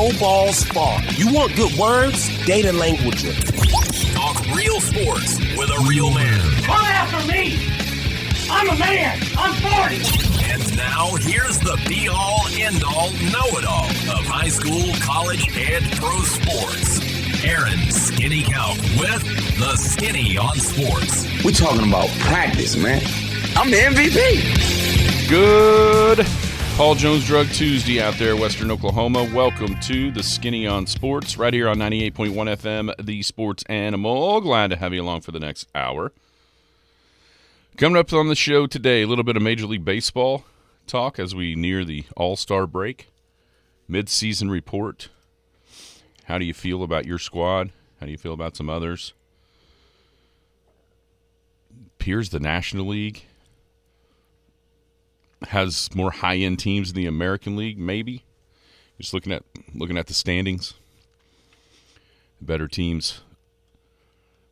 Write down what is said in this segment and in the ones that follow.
Pro Balls Fall. You want good words? Data language. Talk real sports with a real man. Come after me! I'm a man! I'm 40! And now, here's the be-all, end-all, know-it-all of high school, college, and pro sports. Aaron Skinny Count with the Skinny on Sports. We're talking about practice, man. I'm the MVP. Good Paul Jones Drug Tuesday out there, Western Oklahoma. Welcome to the Skinny on Sports, right here on 98.1 FM, the Sports Animal. Glad to have you along for the next hour. Coming up on the show today, a little bit of Major League Baseball talk as we near the All-Star break. Mid-season report. How do you feel about your squad? How do you feel about some others? Appears the National League has more high-end teams than the American League, maybe. Just looking at the standings. Better teams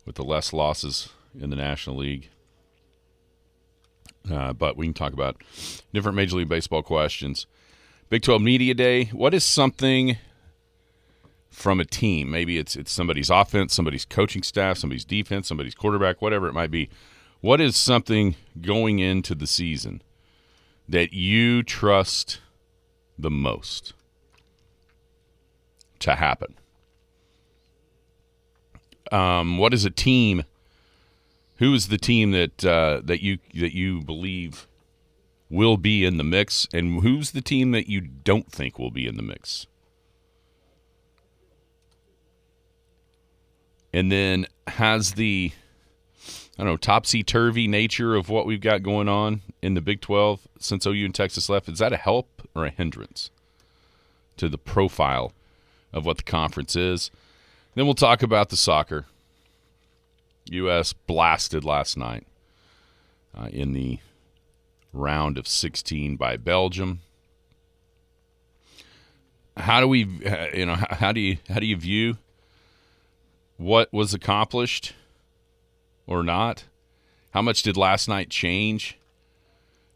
with the less losses in the National League. But we can talk about different Major League Baseball questions. Big 12 Media Day. What is something from a team? Maybe it's somebody's offense, somebody's coaching staff, somebody's defense, somebody's quarterback, whatever it might be. What is something going into the season that you trust the most to happen? What is a team? Who is the team that you believe will be in the mix, and who's the team that you don't think will be in the mix? And then has the, topsy-turvy nature of what we've got going on in the Big 12 since OU and Texas left, is that a help or a hindrance to the profile of what the conference is? Then we'll talk about the soccer. U.S. blasted last night in the round of 16 by Belgium. How do we, how do you view what was accomplished or not? How much did last night change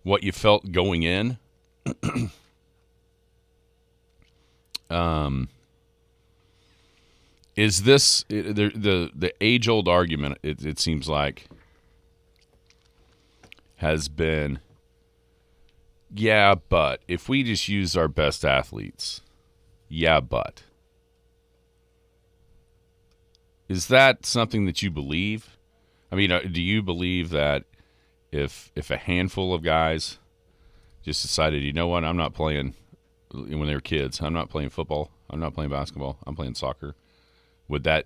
what you felt going in? Is this the age-old argument, it seems like, has been, yeah, but if we just use our best athletes, yeah, but. Is that something that you believe? I mean, do you believe that if a handful of guys just decided, you know what, I'm not playing, when they were kids, I'm not playing football, I'm not playing basketball, I'm playing soccer, would that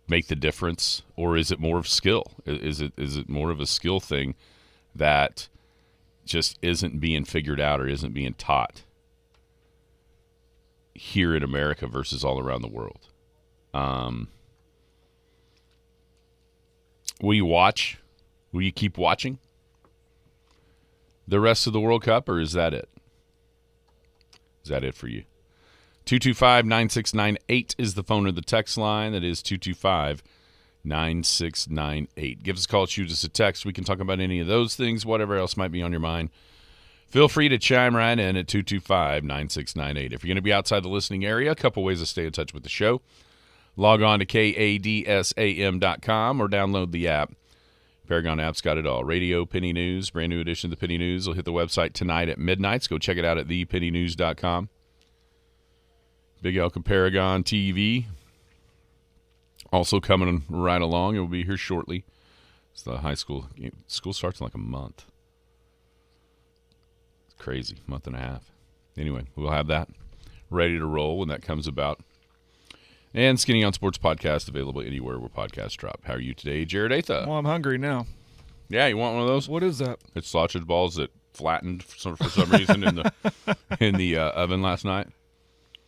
make the difference? Or is it more of skill? Is it more of a skill thing that just isn't being figured out or isn't being taught here in America versus all around the world? Will you watch? Will you keep watching the rest of the World Cup, or is that it? Is that it for you? 225-9698 is the phone or the text line. That is 225-9698. Give us a call, shoot us a text. We can talk about any of those things, whatever else might be on your mind. Feel free to chime right in at 225-9698. If you're going to be outside the listening area, a couple ways to stay in touch with the show. Log on to kadsam.com or download the app. Paragon app's got it all. Radio, Penny News, brand new edition of the Penny News will hit the website tonight at midnight. So go check it out at thepennynews.com. Big Elk Paragon TV also coming right along. It will be here shortly. It's the high school. School starts in like a month. It's crazy. Month and a half. Anyway, we'll have that ready to roll when that comes about. And Skinny on Sports podcast available anywhere where podcasts drop. How are you today, Jared Atha? Well, I'm hungry now. Yeah, you want one of those? What is that? It's sausage balls that flattened for some reason in the oven last night.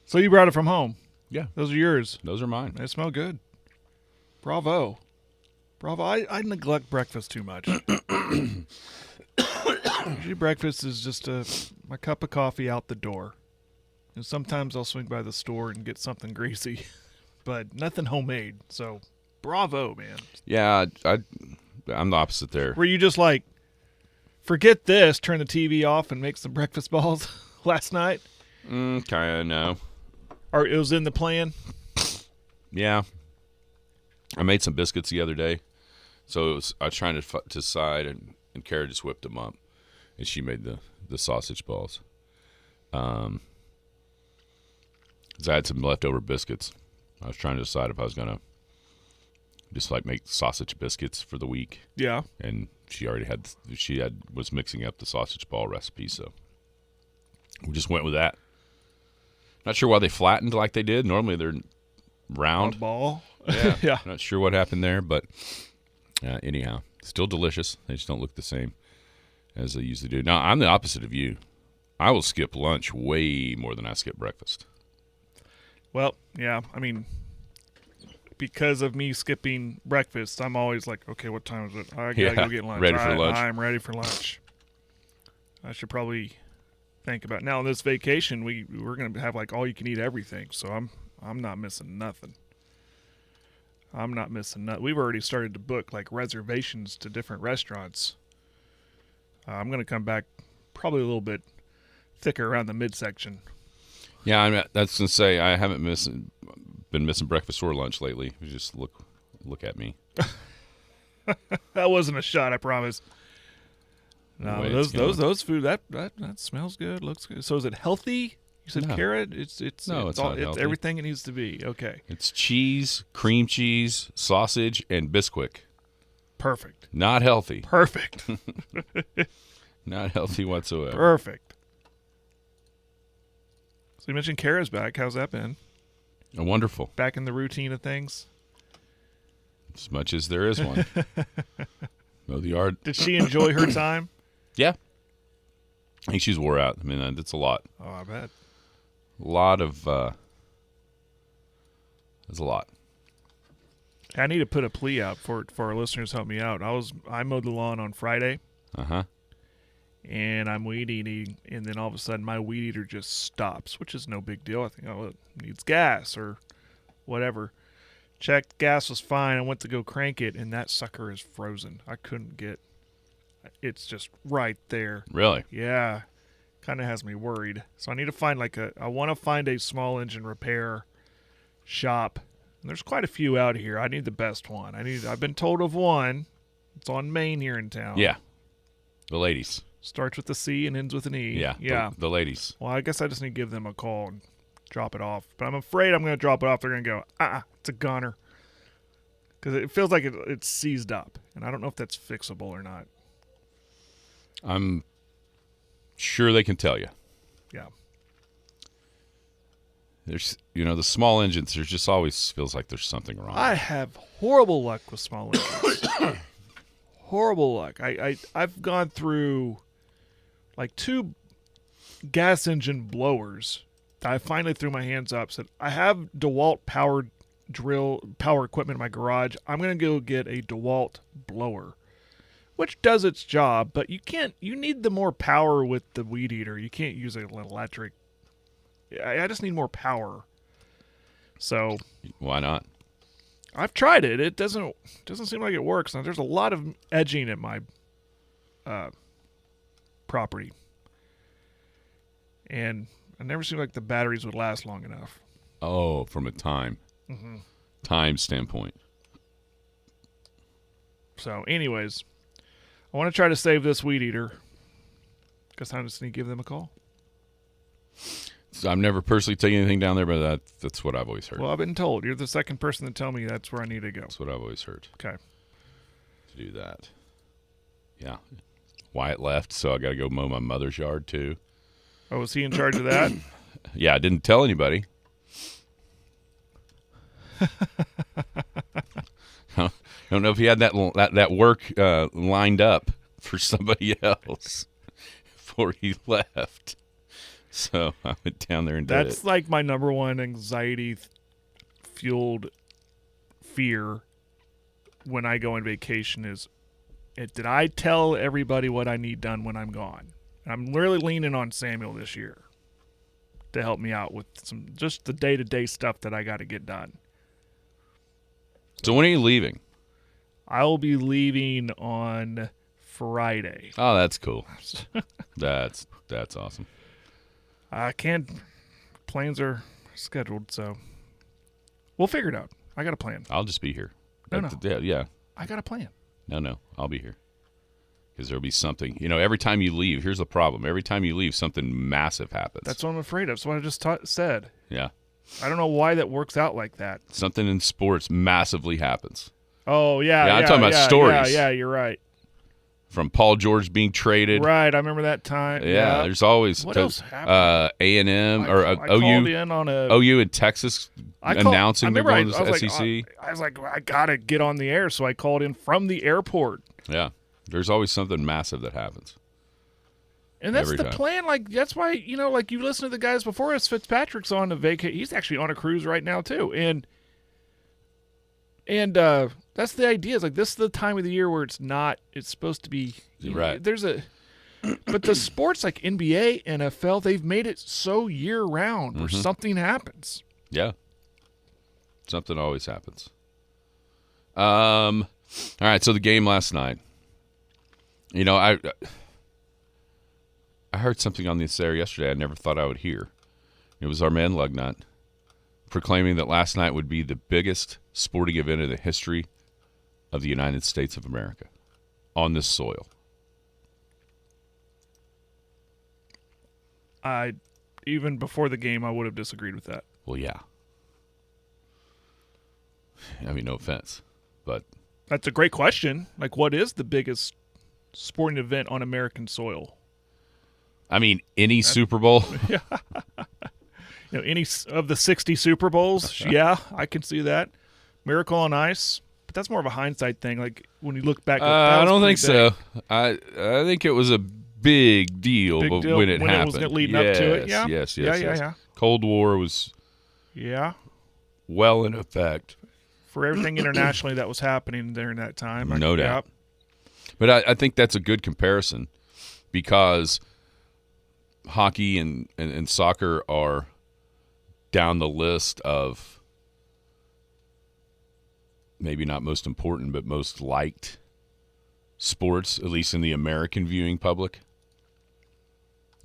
So you brought it from home? Yeah. Those are yours? Those are mine. They smell good. Bravo. I neglect breakfast too much. Usually breakfast is just my cup of coffee out the door. And sometimes I'll swing by the store and get something greasy. But nothing homemade. So, bravo, man. Yeah, I'm the opposite there. Were you just like, forget this, turn the TV off and make some breakfast balls last night? Kind of no. Or it was in the plan? Yeah. I made some biscuits the other day. So I was trying to decide, and Kara just whipped them up. And she made the sausage balls. 'Cause I had some leftover biscuits. I was trying to decide if I was going to just like make sausage biscuits for the week. Yeah. And she was mixing up the sausage ball recipe, so we just went with that. Not sure why they flattened like they did. Normally they're round. A ball. Yeah. Yeah. Not sure what happened there, but anyhow, still delicious. They just don't look the same as they usually do. Now, I'm the opposite of you. I will skip lunch way more than I skip breakfast. Well, yeah. I mean, because of me skipping breakfast, I'm always like, okay, what time is it? I gotta go get lunch. Ready for lunch. I'm ready for lunch. I should probably think about now. On this vacation, we're gonna have like all you can eat everything, so I'm not missing nothing. We've already started to book like reservations to different restaurants. I'm gonna come back probably a little bit thicker around the midsection. Yeah, that's gonna say I haven't been missing breakfast or lunch lately. You just look at me. That wasn't a shot, I promise. No, those food that smells good, looks good. So is it healthy? You said No. carrot. It's not healthy. everything it needs to be. Okay, It's cheese, cream cheese, sausage, and Bisquick. perfect. Not healthy. Perfect. Not healthy whatsoever. Perfect. So you mentioned Kara's back. How's that been? Wonderful. Back in the routine of things? As much as there is one. Mow the yard. Did she enjoy her time? Yeah. I think she's wore out. I mean, it's a lot. Oh, I bet. There's a lot. I need to put a plea out for our listeners to help me out. I mowed the lawn on Friday. Uh-huh. And I'm weed eating, and then all of a sudden my weed eater just stops, which is no big deal. I think, it needs gas or whatever. Checked, gas was fine. I went to go crank it, and that sucker is frozen. I couldn't get. It's just right there. Really? Yeah, kind of has me worried. So I need to find I want to find a small engine repair shop. And there's quite a few out here. I need the best one. I've been told of one. It's on Main here in town. Yeah. The ladies. Starts with a C and ends with an E. Yeah. Yeah. The ladies. Well, I guess I just need to give them a call and drop it off. But I'm afraid I'm going to drop it off. They're going to go, it's a gunner. Because it feels like it's seized up. And I don't know if that's fixable or not. I'm sure they can tell you. Yeah. There's, the small engines, there just always feels like there's something wrong. I have horrible luck with small engines. Horrible luck. I've gone through like 2 gas engine blowers that I finally threw my hands up. Said, I have DeWalt power equipment in my garage. I'm going to go get a DeWalt blower, which does its job, but you need the more power with the weed eater. You can't use an electric. I just need more power. So Why not? I've tried it. It doesn't seem like it works. Now there's a lot of edging at my property, and it never seemed like the batteries would last long enough. Oh, from a time standpoint. So, anyways, I want to try to save this weed eater. Guess I just need to give them a call. So I've never personally taken anything down there, but that's what I've always heard. Well, I've been told. You're the second person to tell me that's where I need to go. That's what I've always heard. Okay. To do that. Yeah. Wyatt left, so I got to go mow my mother's yard too. Oh, was he in charge of that? Yeah, I didn't tell anybody. I don't know if he had that work lined up for somebody else before he left. So I went down there and did it. That's like my number one anxiety-fueled fear when I go on vacation is, did I tell everybody what I need done when I'm gone? I'm really leaning on Samuel this year to help me out with just the day-to-day stuff that I got to get done. So when are you leaving? I'll be leaving on Friday. Oh, that's cool. That's awesome. I can't planes are scheduled, so we'll figure it out. I got a plan. I'll just be here. No. Yeah. I got a plan. No. I'll be here. Because there'll be something. Every time you leave, here's the problem. Every time you leave, something massive happens. That's what I'm afraid of. That's what I just said. Yeah. I don't know why that works out like that. Something in sports massively happens. Oh, yeah. I'm talking about stories. Yeah, you're right. From Paul George being traded. Right, I remember that time. Yeah, there's always what else happened? A&M or I called in on OU in Texas announcing they're going to the SEC. I was like, I gotta get on the air, so I called in from the airport. Yeah, there's always something massive that happens. And that's the plan. Like that's why like you listen to the guys before us. Fitzpatrick's on a vacation. He's actually on a cruise right now too, and that's the idea. Is like this is the time of the year where it's not. It's supposed to be right. But the sports like NBA, NFL, they've made it so year round where something happens. Yeah, something always happens. All right. So the game last night. I heard something on this air yesterday I never thought I would hear. It was our man Lugnut proclaiming that last night would be the biggest sporting event in the history of the United States of America on this soil. Even before the game, I would have disagreed with that. Well, yeah. I mean, no offense, but that's a great question. Like, what is the biggest sporting event on American soil? I mean, any Super Bowl. Any of the 60 Super Bowls. Yeah, I can see that. Miracle on Ice. But that's more of a hindsight thing. Like, when you look back. I don't think so. I think it was a big deal, when it happened. It was leading up to it. Yeah. Yes. Yeah. Cold War was well in effect. For everything internationally that was happening during that time. No doubt. But I think that's a good comparison because hockey and soccer are down the list of maybe not most important, but most liked sports, at least in the American viewing public.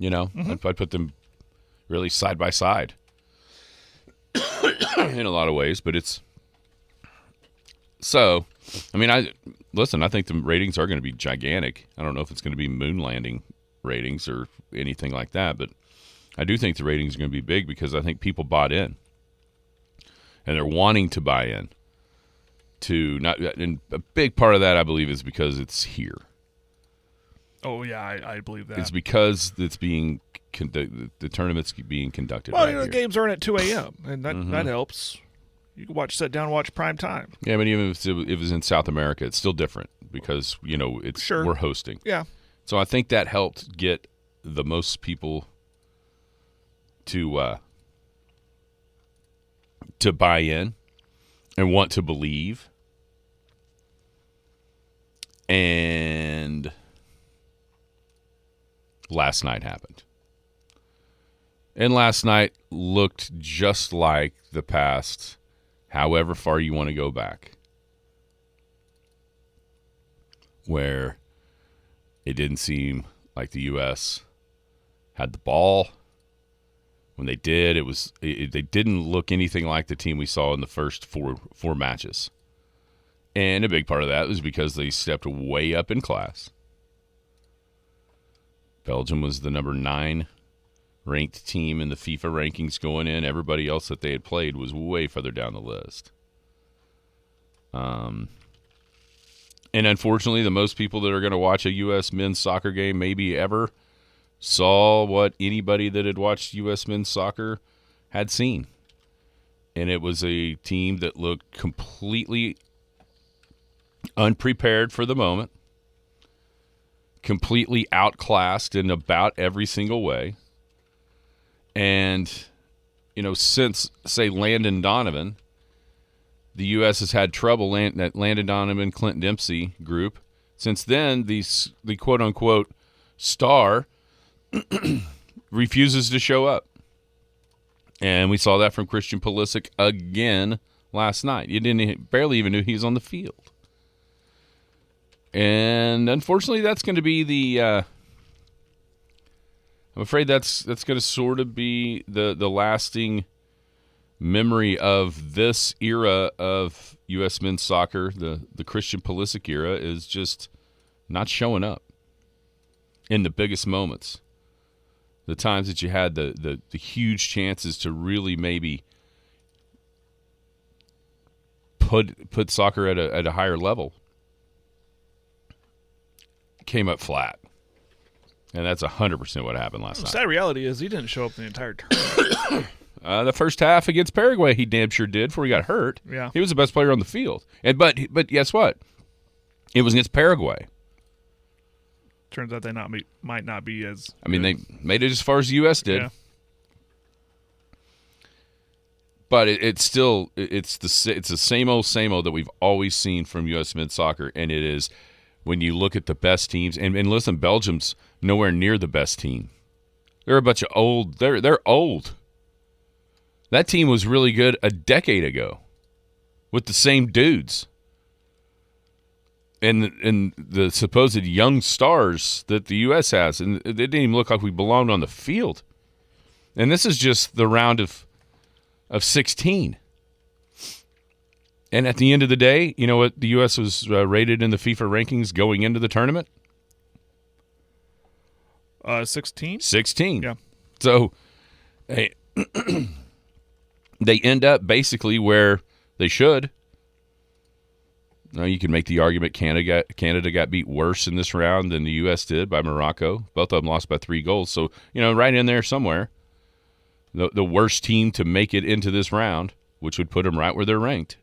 I'd put them really side by side in a lot of ways, but it's so. I mean, I think the ratings are going to be gigantic. I don't know if it's going to be moon landing ratings or anything like that, but I do think the ratings are going to be big because I think people bought in, and they're wanting to buy in. And a big part of that, I believe, is because it's here. Oh yeah, I believe that. It's because it's being the tournament's being conducted. Well, right the here. games are in at 2 a.m. and that helps. You can sit down and watch prime time. Yeah, but even if it was in South America, it's still different because it's we're hosting. Yeah. So I think that helped get the most people to buy in and want to believe. And last night happened. And last night looked just like the past, however far you want to go back, where it didn't seem like the U.S. had the ball. When they did, they didn't look anything like the team we saw in the first four matches. And a big part of that was because they stepped way up in class. Belgium was the number 9 ranked team in the FIFA rankings going in. Everybody else that they had played was way further down the list. And unfortunately, the most people that are going to watch a U.S. men's soccer game maybe ever saw what anybody that had watched U.S. men's soccer had seen. And it was a team that looked completely unprepared for the moment, completely outclassed in about every single way. And, since, say, Landon Donovan, the U.S. has had trouble, that Landon Donovan, Clint Dempsey group. Since then, the quote-unquote star refuses to show up. And we saw that from Christian Pulisic again last night. You barely even knew he was on the field. And unfortunately, that's going to be the I'm afraid that's going to sort of be the lasting memory of this era of U.S. men's soccer. The Christian Pulisic era is just not showing up in the biggest moments. The times that you had the huge chances to really maybe put soccer at a higher level came up flat. And that's 100% what happened last night. The sad reality is he didn't show up the entire tournament. The first half against Paraguay, he damn sure did before he got hurt. Yeah. He was the best player on the field. But guess what? It was against Paraguay. Turns out they might not be as. I mean, they made it as far as the U.S. did. Yeah. But it's still it's the same old that we've always seen from U.S. men's soccer, and it is when you look at the best teams. And listen, Belgium's nowhere near the best team. They're a bunch of old. They're old. That team was really good a decade ago, with the same dudes. And the supposed young stars that the U.S. has, and it didn't even look like we belonged on the field. And this is just the round of 16. And at the end of the day, you know what the U.S. was rated in the FIFA rankings going into the tournament? 16? 16. Yeah. So they end up basically where they should. Now, you can make the argument Canada got beat worse in this round than the U.S. did by Morocco. Both of them lost by 3 goals. So, right in there somewhere, the worst team to make it into this round, which would put them right where they're ranked.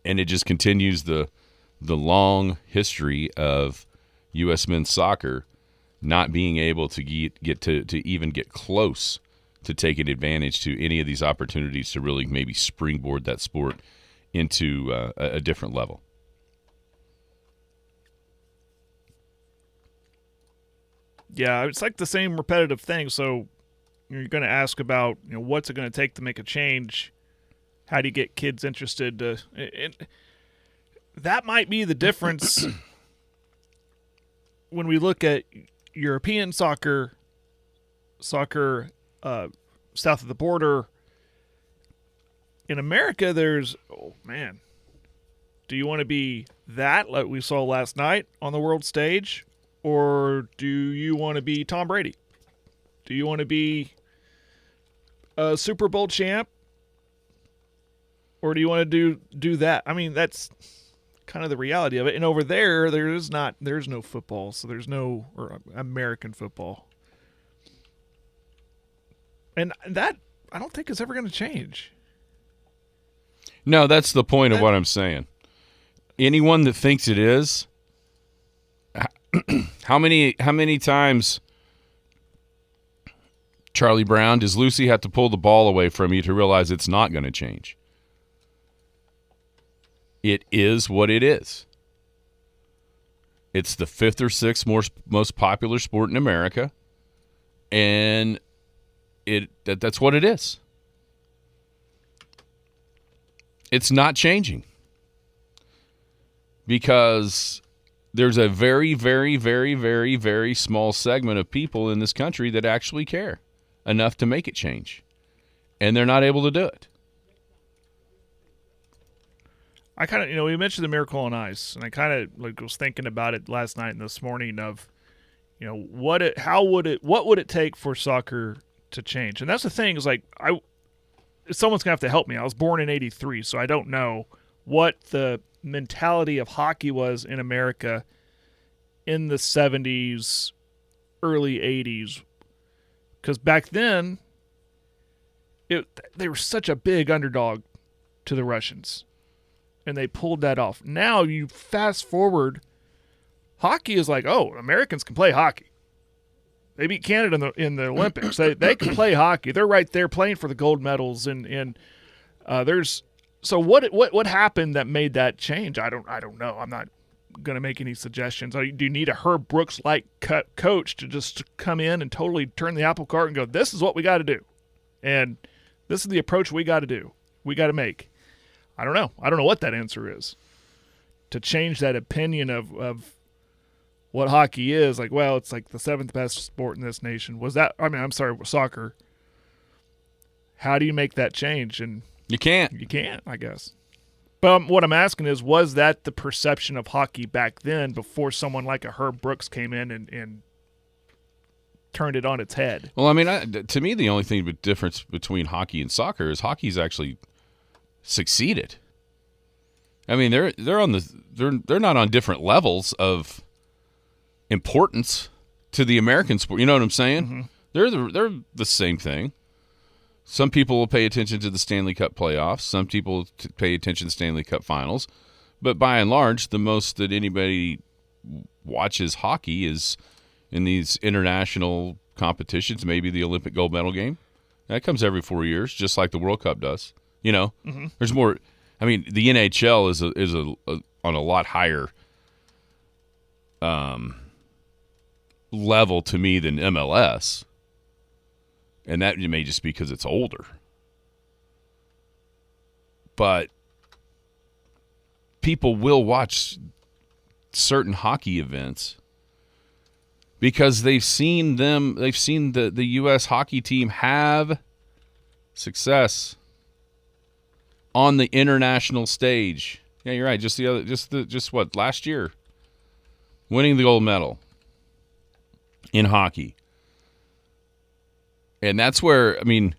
And it just continues the long history of U.S. men's soccer not being able to get to even get close to taking advantage to any of these opportunities to really maybe springboard that sport into a different level. Yeah, it's like the same repetitive thing. So you're going to ask about, what's it going to take to make a change? How do you get kids interested? That might be the difference when we look at European soccer south of the border. In America, there's, do you want to be that like we saw last night on the world stage? Or do you want to be Tom Brady? Do you want to be a Super Bowl champ? Or do you want to do that? I mean, that's kind of the reality of it. And over there, there's no football, so there's no American football. And that, I don't think is ever going to change. No, that's the point of what I'm saying. Anyone that thinks it is, how many times, Charlie Brown, does Lucy have to pull the ball away from you to realize it's not going to change? It is what it is. It's the 5th or 6th most popular sport in America, and that's what it is. It's not changing because there's a very, very, very, very, very small segment of people in this country that actually care enough to make it change, and they're not able to do it. I kind of, we mentioned the Miracle on Ice, and I kind of was thinking about it last night and this morning of, what would it take for soccer to change? And that's the thing is someone's gonna have to help me. I was born in '83, so I don't know what the mentality of hockey was in America in the '70s, early '80s, because back then they were such a big underdog to the Russians, and they pulled that off. Now you fast forward, hockey is like, oh, Americans can play hockey. They beat Canada in the Olympics. They can play hockey. They're right there playing for the gold medals. And there's so what happened that made that change? I don't know. I'm not going to make any suggestions. Do you need a Herb Brooks like coach to just come in and totally turn the apple cart and go, this is what we got to do, and this is the approach we got to do. We got to make. I don't know. I don't know what that answer is to change that opinion of what hockey is. Like, well, it's like the 7th best sport in this nation. I'm sorry, soccer. How do you make that change? And You can't. you can't, I guess. But what I'm asking is, was that the perception of hockey back then before someone like a Herb Brooks came in and turned it on its head? Well, I mean, to me, the only thing the difference between hockey and soccer is hockey's actually succeeded. I mean, they're not on different levels of importance to the American sport. You know what I'm saying? Mm-hmm. They're the same thing. Some people will pay attention to the Stanley Cup playoffs. Some people pay attention to the Stanley Cup finals. But by and large, the most that anybody watches hockey is in these international competitions, maybe the Olympic gold medal game. That comes every 4 years, just like the World Cup does. You know, There's more. I mean, the NHL is on a lot higher level to me than MLS. And that may just be because it's older. But people will watch certain hockey events because they've seen the U.S. hockey team have success on the international stage. Yeah, you're right. Just what, last year? Winning the gold medal in hockey. And that's where, I mean,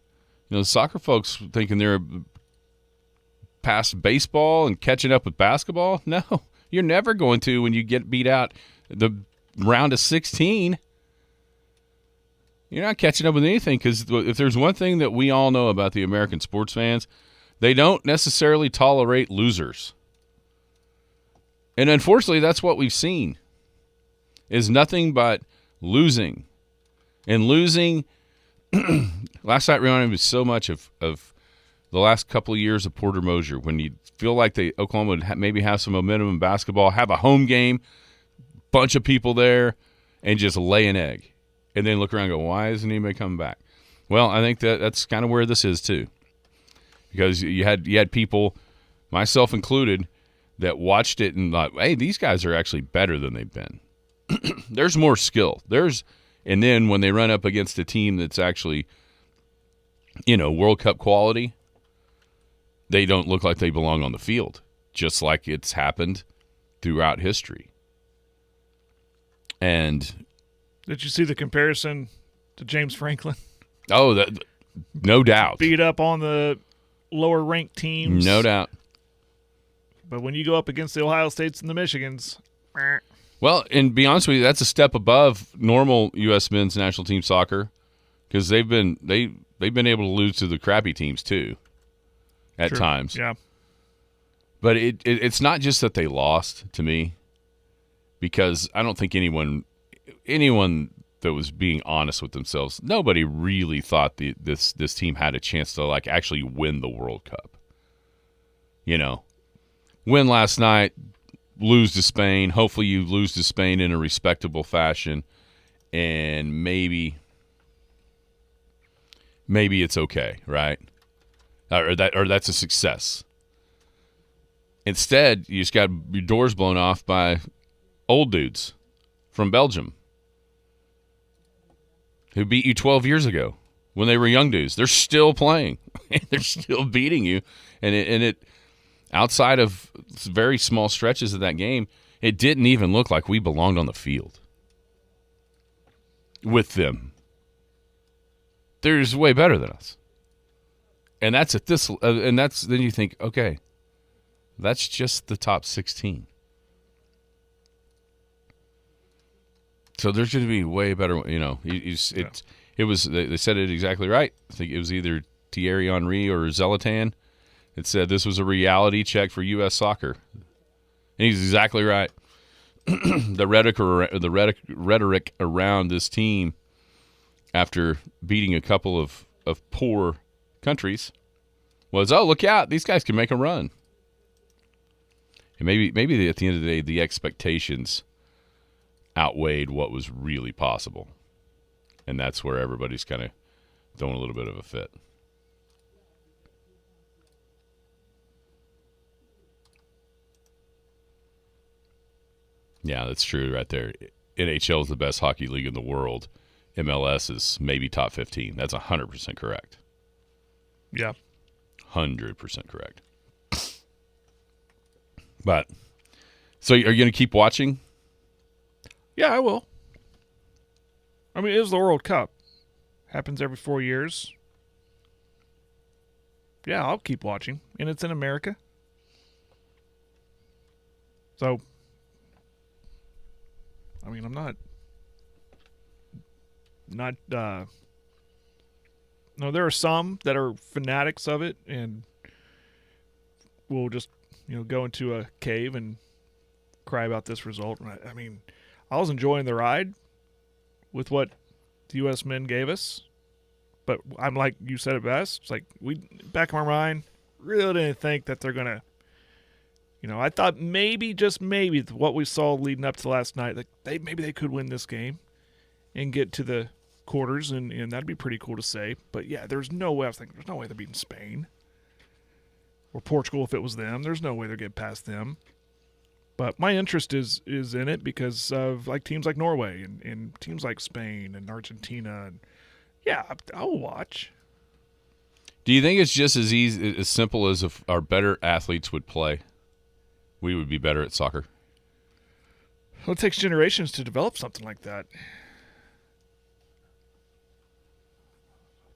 soccer folks thinking they're past baseball and catching up with basketball. No, you're never going to when you get beat out the round of 16. You're not catching up with anything because if there's one thing that we all know about the American sports fans, they don't necessarily tolerate losers. And unfortunately, that's what we've seen is nothing but losing. And losing – last night reminded me so much of the last couple of years of Porter Moser when you feel like Oklahoma would maybe have some momentum in basketball, have a home game, bunch of people there, and just lay an egg. And then look around and go, why isn't anybody coming back? Well, I think that's kind of where this is too. Because you had people, myself included, that watched it and thought, hey, these guys are actually better than they've been. There's more skill. And then when they run up against a team that's actually, World Cup quality, they don't look like they belong on the field, just like it's happened throughout history. And did you see the comparison to James Franklin? Oh, no doubt. Beat up on the lower-ranked teams. No doubt. But when you go up against the Ohio States and the Michigans, well, and to be honest with you, that's a step above normal U.S. men's national team soccer because they've been able to lose to the crappy teams too at times. Yeah. But it's not just that they lost to me because I don't think anyone that was being honest with themselves, nobody really thought this team had a chance to actually win the World Cup. Win last night. Lose to Spain. Hopefully you lose to Spain in a respectable fashion, and maybe it's okay, right? Or that's a success. Instead, you just got your doors blown off by old dudes from Belgium who beat you 12 years ago when they were young dudes. They're still playing. They're still beating you, and it outside of very small stretches of that game, it didn't even look like we belonged on the field with them. They're just way better than us. And that's at this, and that's then you think, okay, that's just the top 16. So there's going to be way better. It was. They said it exactly right. I think it was either Thierry Henry or Zlatan. It said this was a reality check for U.S. soccer. And he's exactly right. The rhetoric around this team after beating a couple of poor countries was, oh, look out, these guys can make a run. And maybe at the end of the day, the expectations outweighed what was really possible. And that's where everybody's kind of throwing a little bit of a fit. Yeah, that's true right there. NHL is the best hockey league in the world. MLS is maybe top 15. That's 100% correct. Yeah. 100% correct. But, so are you going to keep watching? Yeah, I will. I mean, it is the World Cup. Happens every 4 years. Yeah, I'll keep watching. And it's in America. So, I mean, I'm not, no, there are some that are fanatics of it and will just, go into a cave and cry about this result. I mean, I was enjoying the ride with what the U.S. men gave us, but I'm like you said it best. It's like back in my mind, really didn't think that they're gonna. I thought maybe, just maybe, what we saw leading up to last night, like maybe they could win this game and get to the quarters, and that'd be pretty cool to say. But yeah, there's no way. I was thinking, there's no way they're beating Spain or Portugal if it was them. There's no way they're getting past them. But my interest is in it because of teams like Norway and teams like Spain and Argentina. And yeah, I'll watch. Do you think it's just as simple as if our better athletes would play, we would be better at soccer? Well, it takes generations to develop something like that.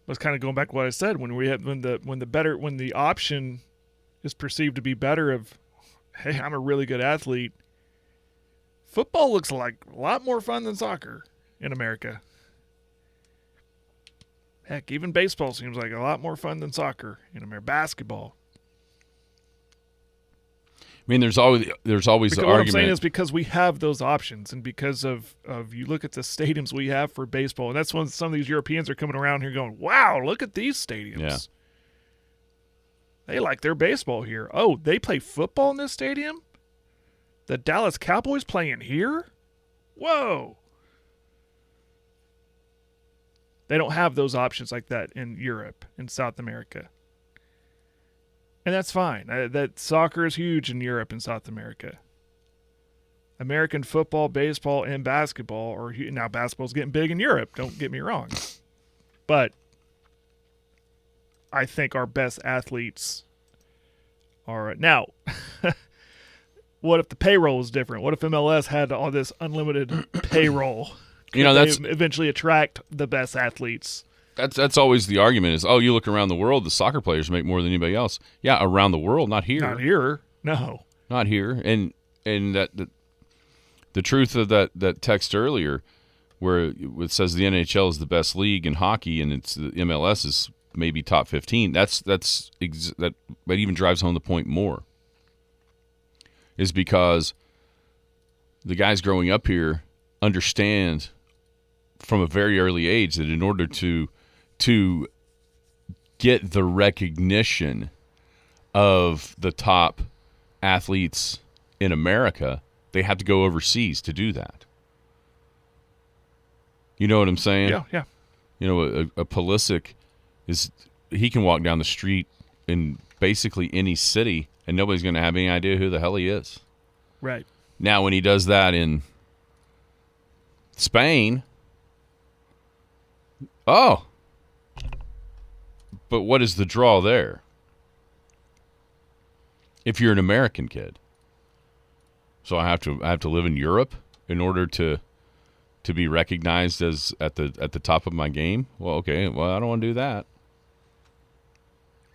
That's kind of going back to what I said when the option is perceived to be better of, hey, I'm a really good athlete. Football looks like a lot more fun than soccer in America. Heck, even baseball seems like a lot more fun than soccer in America. Basketball. I mean, there's always the argument. What I'm saying is because we have those options, and because of you look at the stadiums we have for baseball, and that's when some of these Europeans are coming around here going, wow, look at these stadiums. Yeah. They like their baseball here. Oh, they play football in this stadium? The Dallas Cowboys playing here? Whoa. They don't have those options like that in Europe and South America. And that's fine. That soccer is huge in Europe and South America. American football, baseball, and basketball are huge. Now basketball's getting big in Europe, don't get me wrong. But I think our best athletes are now. What if the payroll was different? What if MLS had all this unlimited payroll? That's eventually attract the best athletes. That's always the argument is, you look around the world, the soccer players make more than anybody else. Yeah, around the world, not here. Not here. No. Not here. And that the truth of that text earlier where it says the NHL is the best league in hockey and it's the MLS is maybe top 15. That even drives home the point more. Is because the guys growing up here understand from a very early age that in order to get the recognition of the top athletes in America, they have to go overseas to do that. You know what I'm saying? Yeah. A Pulisic he can walk down the street in basically any city and nobody's going to have any idea who the hell he is. Right. Now, when he does that in Spain, but what is the draw there? If you're an American kid, so I have to live in Europe in order to be recognized as at the top of my game. Well, okay, I don't want to do that.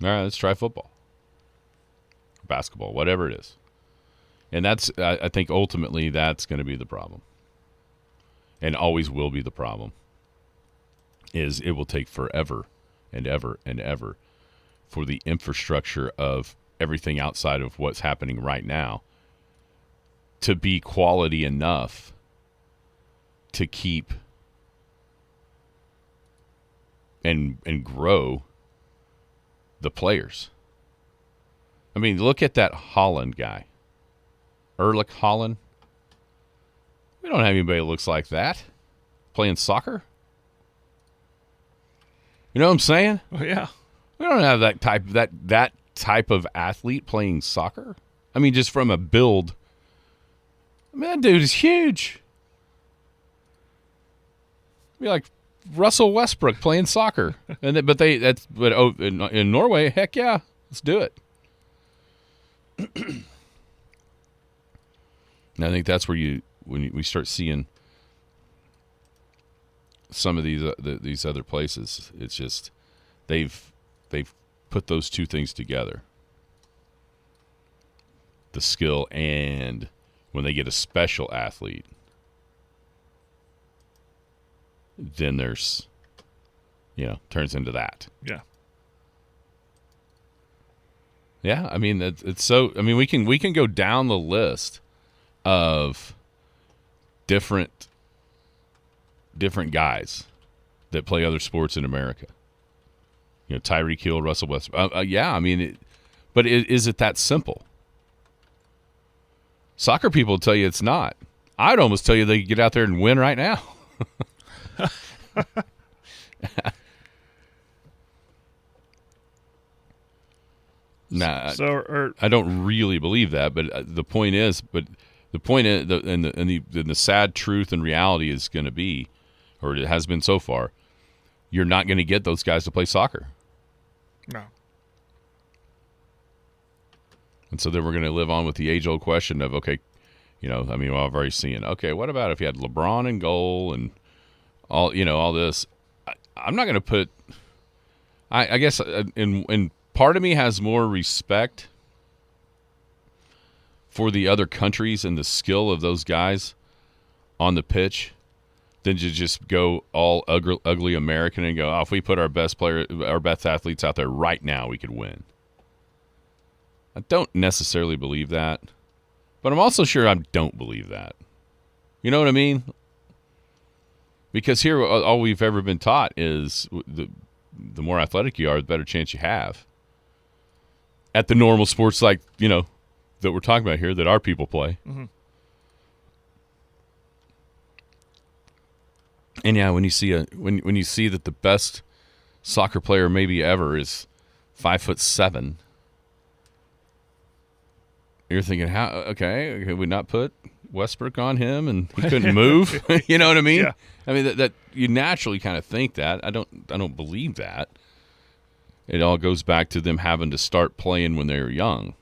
All right, let's try football, basketball, whatever it is, and I think ultimately that's going to be the problem, and always will be the problem. Is it will take forever and ever and ever for the infrastructure of everything outside of what's happening right now to be quality enough to keep and grow the players. I mean, look at that Holland guy. Erlich Haaland. We don't have anybody that looks like that playing soccer. You know what I'm saying? Oh, yeah. We don't have that type of athlete playing soccer. I mean, just from a build. I mean, that dude is huge. Be like Russell Westbrook playing soccer, and in Norway, heck yeah, let's do it. And I think that's where we start seeing some of these other places. It's just they've put those two things together, the skill, and when they get a special athlete, then there's, turns into that. Yeah. Yeah, I mean it's so. I mean we can go down the list of different guys that play other sports in America. Tyreek Hill, Russell Westbrook. Yeah, I mean, but is it that simple? Soccer people tell you it's not. I'd almost tell you they could get out there and win right now. Nah, I don't really believe that. But the point is, the sad truth and reality is going to be, or it has been so far, you're not going to get those guys to play soccer. No. And so then we're going to live on with the age-old question of, okay, I've already seen, okay, what about if you had LeBron in goal and all this? I'm not going to put, I guess, and part of me has more respect for the other countries and the skill of those guys on the pitch than to just go all ugly American and go, if we put our best athletes out there right now, we could win. I don't necessarily believe that, but I'm also sure I don't believe that. You know what I mean? Because here, all we've ever been taught is the more athletic you are, the better chance you have at the normal sports that we're talking about here that our people play. Mm-hmm. And yeah, when you see when you see that the best soccer player maybe ever is 5'7", you're thinking, how? Okay, could we not put Westbrook on him and he couldn't move? You know what I mean? Yeah. I mean that you naturally kind of think that. I don't believe that. It all goes back to them having to start playing when they were young.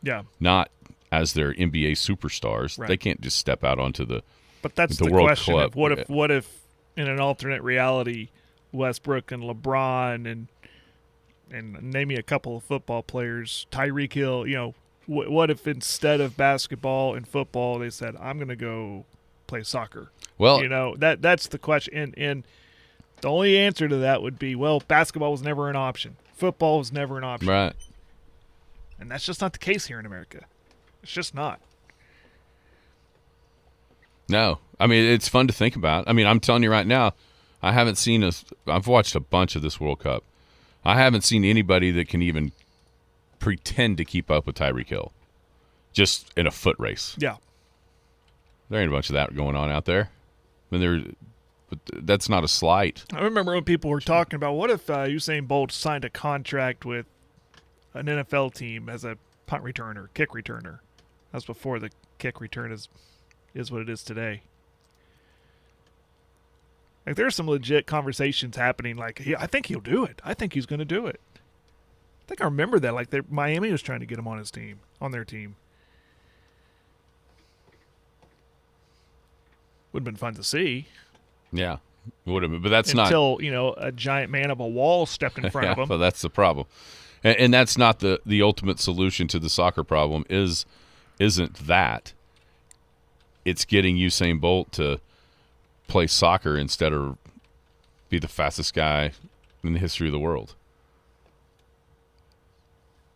Yeah. Not as their NBA superstars. Right. They can't just step out onto the. But that's the World question Club. Of what if in an alternate reality, Westbrook and LeBron and name me a couple of football players, Tyreek Hill, what if instead of basketball and football they said, I'm going to go play soccer? Well, that's the question. And the only answer to that would be, well, basketball was never an option. Football was never an option. Right. And that's just not the case here in America. It's just not. No. I mean, it's fun to think about. I mean, I'm telling you right now, I've watched a bunch of this World Cup. I haven't seen anybody that can even pretend to keep up with Tyreek Hill just in a foot race. Yeah. There ain't a bunch of that going on out there. I mean, but that's not a slight. I remember when people were talking about, what if Usain Bolt signed a contract with an NFL team as a punt returner, kick returner? That's before the kick return is what it is today. Like, there's some legit conversations happening. Like, I think he'll do it. I think he's going to do it. I think I remember that. Like, Miami was trying to get him on their team. Would have been fun to see. Yeah, would have been. But that's until a giant man of a wall stepped in front of him. But that's the problem, and that's not the ultimate solution to the soccer problem. Isn't that? It's getting Usain Bolt to play soccer instead of be the fastest guy in the history of the world.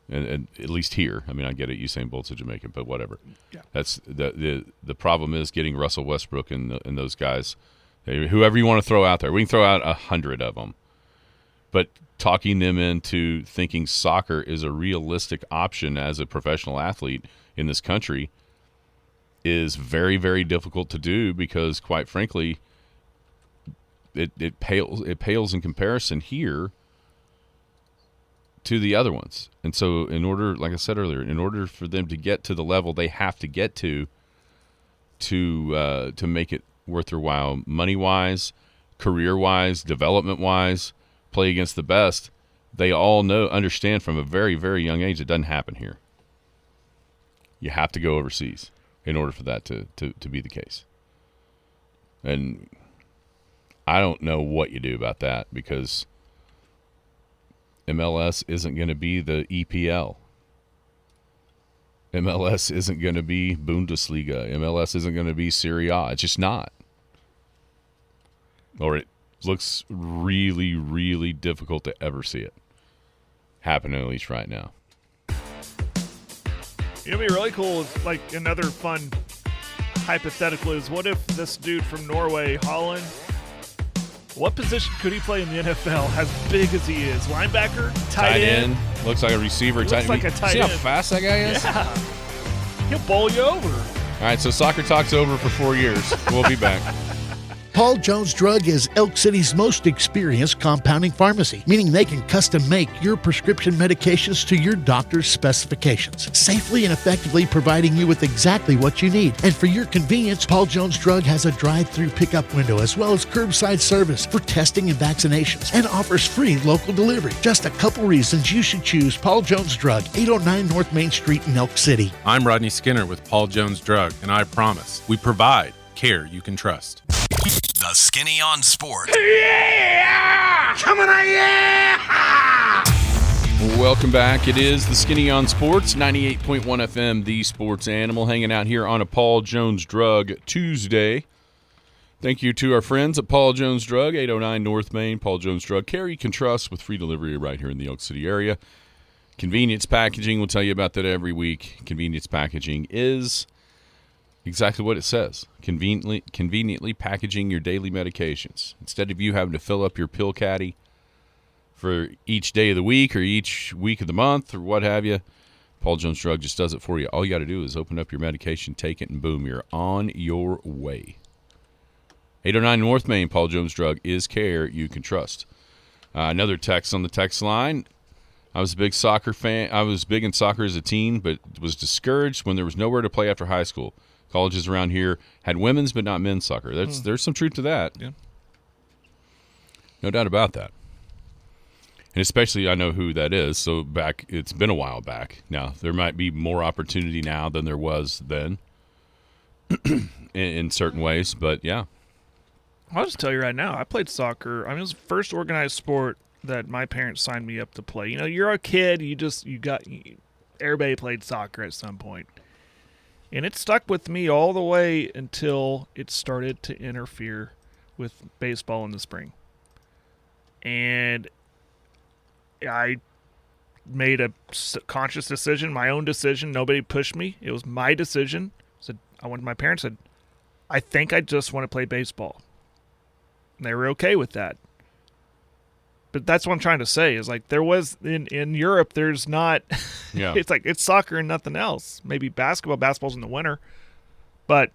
And at least here, I mean, I get it. Usain Bolt's a Jamaican, but whatever. Yeah. That's the problem is getting Russell Westbrook and those guys, whoever you want to throw out there. We can throw out 100 of them, but talking them into thinking soccer is a realistic option as a professional athlete in this country is very, very difficult to do because, quite frankly, it pales in comparison here to the other ones. And so in order, like I said earlier, in order for them to get to the level they have to get to make it worth their while money-wise, career-wise, development-wise, play against the best, they all understand from a very, very young age it doesn't happen here. You have to go overseas in order for that to be the case. And I don't know what you do about that because MLS isn't going to be the EPL. MLS isn't going to be Bundesliga. MLS isn't going to be Serie A. It's just not. Or it looks really, really difficult to ever see it happen, at least right now. It'd be really cool. Like another fun hypothetical is, what if this dude from Norway, Holland, what position could he play in the NFL as big as he is? Linebacker? Tight end? Looks like a receiver. Looks like a tight See end. how fast that guy is? Yeah. He'll bowl you over. All right, so Soccer Talk's over for 4 years. We'll be back. Paul Jones Drug is Elk City's most experienced compounding pharmacy, meaning they can custom make your prescription medications to your doctor's specifications, safely and effectively providing you with exactly what you need. And for your convenience, Paul Jones Drug has a drive-through pickup window as well as curbside service for testing and vaccinations, and offers free local delivery. Just a couple reasons you should choose Paul Jones Drug, 809 North Main Street in Elk City. I'm Rodney Skinner with Paul Jones Drug, and I promise we provide care you can trust. The Skinny on Sports. Yeah! Coming on, yeah! Welcome back. It is the Skinny on Sports, 98.1 FM, the sports animal, hanging out here on a Paul Jones Drug Tuesday. Thank you to our friends at Paul Jones Drug, 809 North Main. Paul Jones Drug, care you can trust with free delivery right here in the Elk City area. Convenience Packaging, we'll tell you about that every week. Convenience Packaging is exactly what it says. Conveniently packaging your daily medications. Instead of you having to fill up your pill caddy for each day of the week or each week of the month or what have you, Paul Jones Drug just does it for you. All you got to do is open up your medication, take it, and boom, you're on your way. 809 North Main, Paul Jones Drug is care you can trust. Another text on the text line. I was a big soccer fan. I was big in soccer as a teen, but was discouraged when there was nowhere to play after high school. Colleges around here had women's but not men's soccer. There's some truth to that. Yeah. No doubt about that. And especially I know who that is. So it's been a while back. Now, there might be more opportunity now than there was then in certain ways, but yeah. I'll just tell you right now, I played soccer. I mean, it was the first organized sport that my parents signed me up to play. You know, you're a kid, everybody played soccer at some point. And it stuck with me all the way until it started to interfere with baseball in the spring. And I made a conscious decision, my own decision. Nobody pushed me. It was my decision. My parents said, I think I just want to play baseball. And they were okay with that. But that's what I'm trying to say is like there was in Europe, there's not, Yeah. It's like it's soccer and nothing else. Maybe basketball's in the winter. But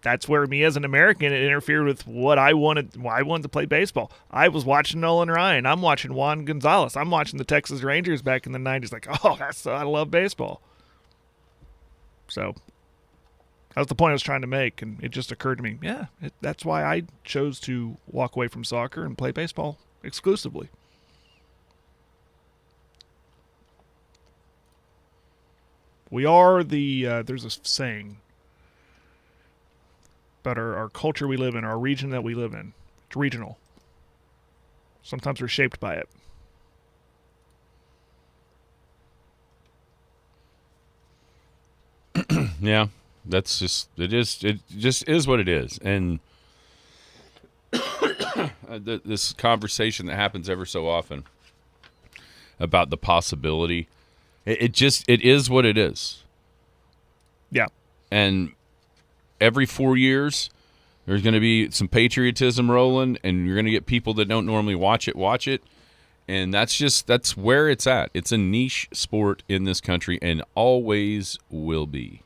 that's where me as an American, it interfered with what I wanted. Why I wanted to play baseball. I was watching Nolan Ryan. I'm watching Juan Gonzalez. I'm watching the Texas Rangers back in the 90s. Like, I love baseball. So that was the point I was trying to make. And it just occurred to me, that's why I chose to walk away from soccer and play baseball exclusively. We are there's a saying about our culture we live in, our region that we live in. It's regional. Sometimes we're shaped by it. Yeah, that's just it just is what it is. And this conversation that happens ever so often about the possibility, it is what it is. Yeah. And every 4 years, there's going to be some patriotism rolling, and you're going to get people that don't normally watch it. And that's where it's at. It's a niche sport in this country and always will be.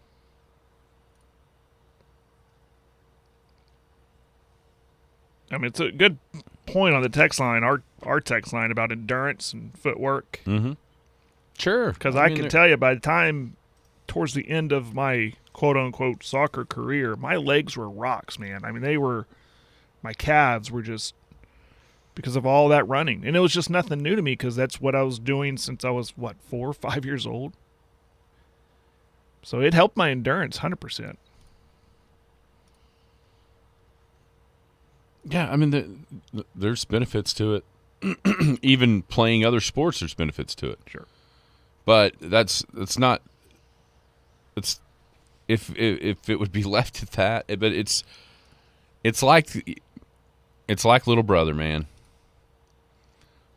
I mean, it's a good point on the text line, our text line about endurance and footwork. Mm-hmm. Sure. Because I can tell you, by the time towards the end of my quote-unquote soccer career, my legs were rocks, man. I mean, my calves were just because of all that running. And it was just nothing new to me because that's what I was doing since I was, 4 or 5 years old. So it helped my endurance 100%. Yeah, I mean, there's benefits to it. Even playing other sports, there's benefits to it. Sure. But it's not. It's if it would be left at that, but it's like little brother, man.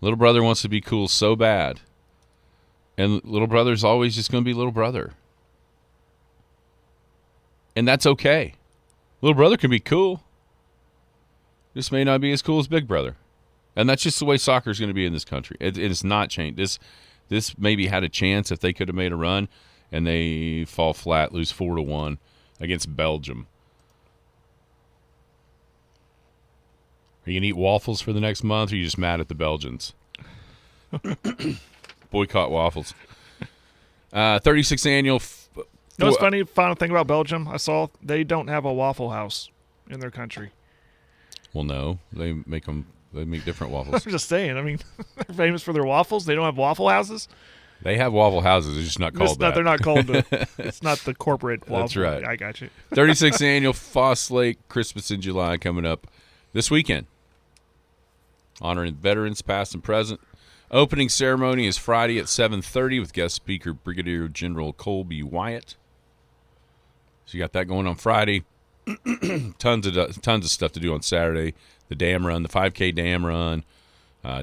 Little brother wants to be cool so bad, and little brother's always just going to be little brother, and that's okay. Little brother can be cool. This may not be as cool as big brother, and that's just the way soccer is going to be in this country. It has not changed. This maybe had a chance if they could have made a run, and they fall flat, lose 4-1 against Belgium. Are you going to eat waffles for the next month, or are you just mad at the Belgians? Boycott waffles. 36th annual. You know what's funny? Final thing about Belgium, I saw they don't have a Waffle House in their country. Well, no, they make different waffles. I'm just saying. I mean, they're famous for their waffles. They don't have Waffle Houses. They have Waffle Houses. They're just not called that. They're not called. It's not the corporate waffle. That's right. I got you. 36th annual Foss Lake Christmas in July coming up this weekend. Honoring veterans past and present. Opening ceremony is Friday at 7:30 with guest speaker Brigadier General Colby Wyatt. So you got that going on Friday. tons of stuff to do on Saturday. The dam run, the 5K dam run,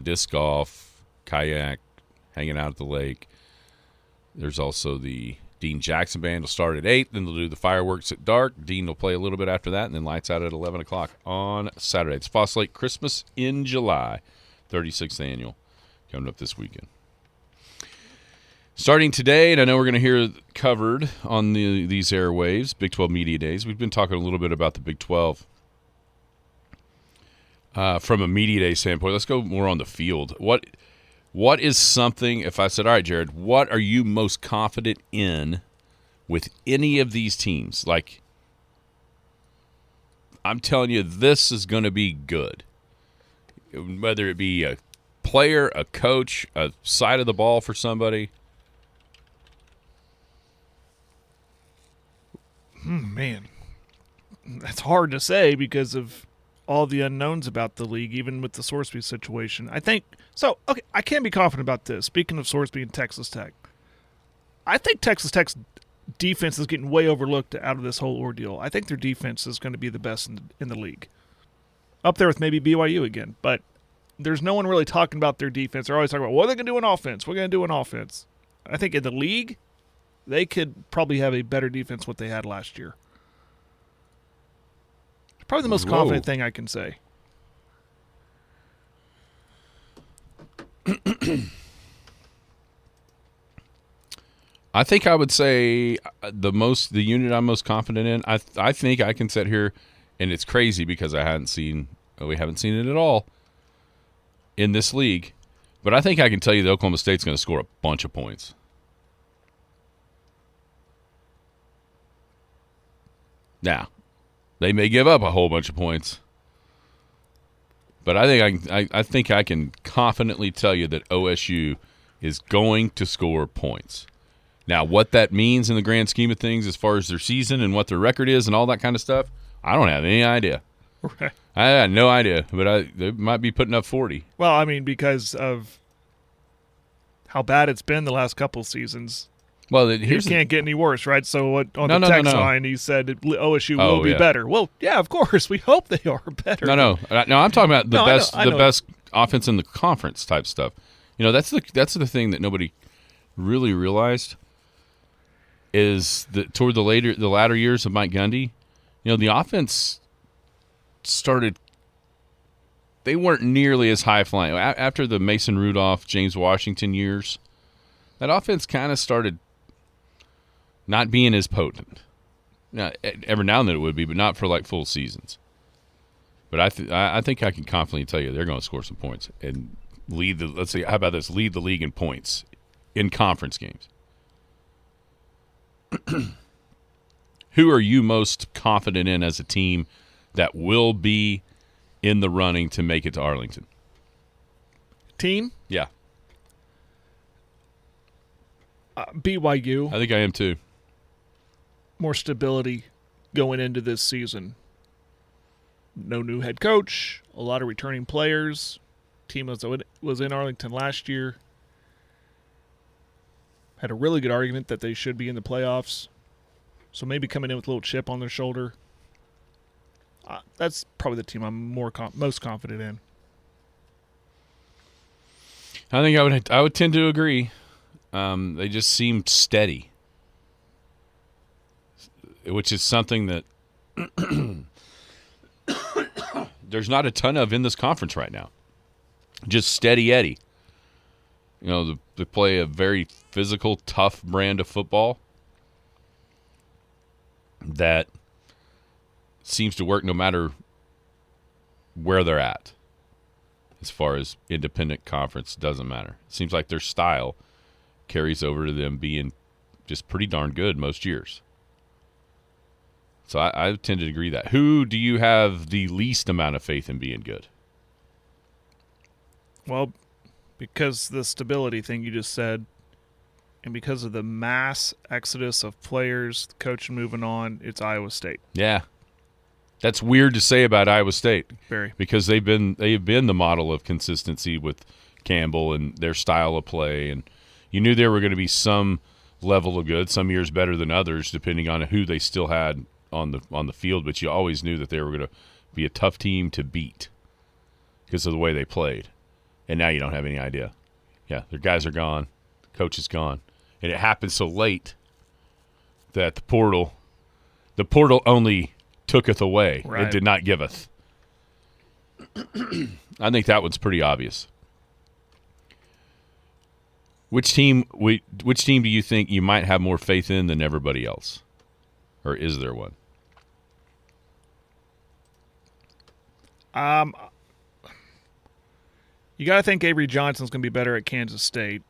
disc golf, kayak, hanging out at the lake. There's also the Dean Jackson Band will start at 8. Then they'll do the fireworks at dark. Dean will play a little bit after that, and then lights out at 11 o'clock on Saturday. It's Foss Lake Christmas in July, 36th annual, coming up this weekend. Starting today, and I know we're going to hear covered on these airwaves, Big 12 Media Days. We've been talking a little bit about the Big 12 from a Media Day standpoint. Let's go more on the field. What is something, if I said, all right, Jared, what are you most confident in with any of these teams? Like, I'm telling you, this is going to be good. Whether it be a player, a coach, a side of the ball for somebody. Man, that's hard to say because of all the unknowns about the league, even with the Sourceby situation. I think so. Okay, I can be confident about this. Speaking of Sourceby and Texas Tech, I think Texas Tech's defense is getting way overlooked out of this whole ordeal. I think their defense is going to be the best in the league, up there with maybe BYU again. But there's no one really talking about their defense. They're always talking about what they're going to do in offense. We're going to do in offense. I think in the league, they could probably have a better defense what they had last year. Probably the most confident thing I can say. I think I would say the unit I'm most confident in. I think I can sit here, and it's crazy because we haven't seen it at all in this league. But I think I can tell you that Oklahoma State's going to score a bunch of points. Now, they may give up a whole bunch of points, but I think I can confidently tell you that OSU is going to score points. Now, what that means in the grand scheme of things as far as their season and what their record is and all that kind of stuff, I don't have any idea. Right. I had no idea, but they might be putting up 40. Well, I mean, because of how bad it's been the last couple seasons. Well, it can't get any worse, right? So on the text line, he said OSU will be better. Well, yeah, of course. We hope they are better. No. I'm talking about the best offense in the conference type stuff. You know, that's the thing that nobody really realized is that toward the latter years of Mike Gundy, you know, the offense started. They weren't nearly as high flying after the Mason Rudolph, James Washington years. That offense kind of started not being as potent. Now, every now and then it would be, but not for like full seasons. But I think I can confidently tell you they're going to score some points and lead how about this? Lead the league in points in conference games. Who are you most confident in as a team that will be in the running to make it to Arlington. Team? Yeah. BYU. I think I am too. More stability going into this season. No new head coach, a lot of returning players. Team was in Arlington last year. Had a really good argument that they should be in the playoffs. So maybe coming in with a little chip on their shoulder. That's probably the team I'm most confident in. I think I would tend to agree. They just seem steady, which is something that there's not a ton of in this conference right now. Just steady Eddie. You know, they play a very physical, tough brand of football that seems to work no matter where they're at. As far as independent conference, doesn't matter. It seems like their style carries over to them being just pretty darn good most years. So I tend to agree that. Who do you have the least amount of faith in being good? Well, because the stability thing you just said, and because of the mass exodus of players, the coach moving on, it's Iowa State. Yeah. That's weird to say about Iowa State. Very. Because they've been the model of consistency with Campbell and their style of play, and you knew there were going to be some level of good, some years better than others, depending on who they still had on the field, but you always knew that they were going to be a tough team to beat because of the way they played. And now you don't have any idea. Yeah, their guys are gone, coach is gone. And it happened so late that the portal only tooketh away. Right. It did not giveth. I think that one's pretty obvious. Which team do you think you might have more faith in than everybody else? Or is there one? You got to think Avery Johnson's going to be better at Kansas State.